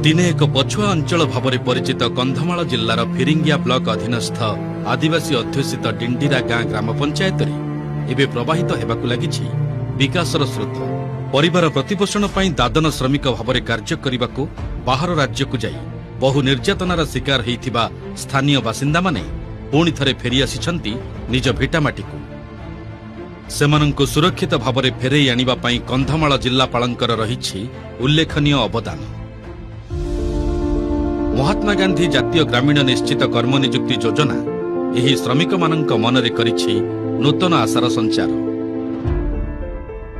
दिने एक पछुआ अंचल भाव में परिचित कंधमाल जिलार फिरिंगिया ब्लॉक अधीनस्थ आदिवासी अध्युषित डिंडीरा गाँ ग्राम पंचायत एवं प्रवाहित होगाकू लगी विकासर स्रोत। परिवार प्रतिपोषण पर दादन श्रमिक भाव में कार्य करने को बाहर राज्य को जाई बहु निर्यातनार शिकार होइथिबा स्थानीय बासिंदा माने पुणी थरे फेरी आसिछंती निज भिटामाटी को। सेमानंकु सुरक्षित भाव में फेरई आनिबा पई कंधमाल जिल्लापालंकर रहिछि उल्लेखनीय अवदान। महात्मा गांधी जातीय ग्रामीण निश्चित कर्म नियुक्ति योजना एही श्रमिक मानंक मनरे करिछि नूतन आशार संचार।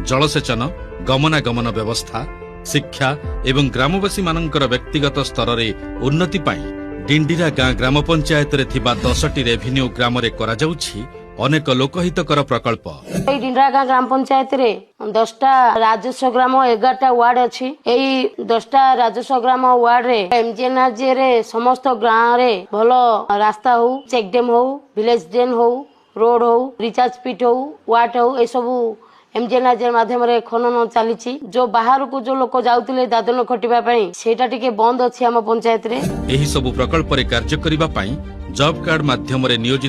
जलसेचन, गमनागमन व्यवस्था, शिक्षा एवं ग्रामवासी मानंकर व्यक्तिगत स्तर में उन्नति पाई डिंडीरा गाँ ग्राम पंचायत रे थिबा 10टी रेभिन्यू ग्राम रे करा जाउछि अनेक लोकहितकर प्रकल्प। डिंडीरा गाँ ग्राम पंचायत रे 10टा राजस्व ग्राम 11टा वार्ड अछि। एई 10टा राजस्व ग्राम वार्ड रे एमजीएनआरजे रे समस्त गाँ रे भलो रास्ता हो, चेक डैम हो, विलेज ड्रेन हो, रोड हो, रिचार्ज पिट हो, वाट हो, ए सबु एमजीएनआरजे माध्यम रे खनन चली। जो बाहर को जो लोक जाउतिले दादन खटिबा पई सेटा टिके बंद अछि हम पंचायत रे। एही सबु प्रकल्प रे कार्य करिबा पई जॉब कार्ड माध्यम रे नियोजित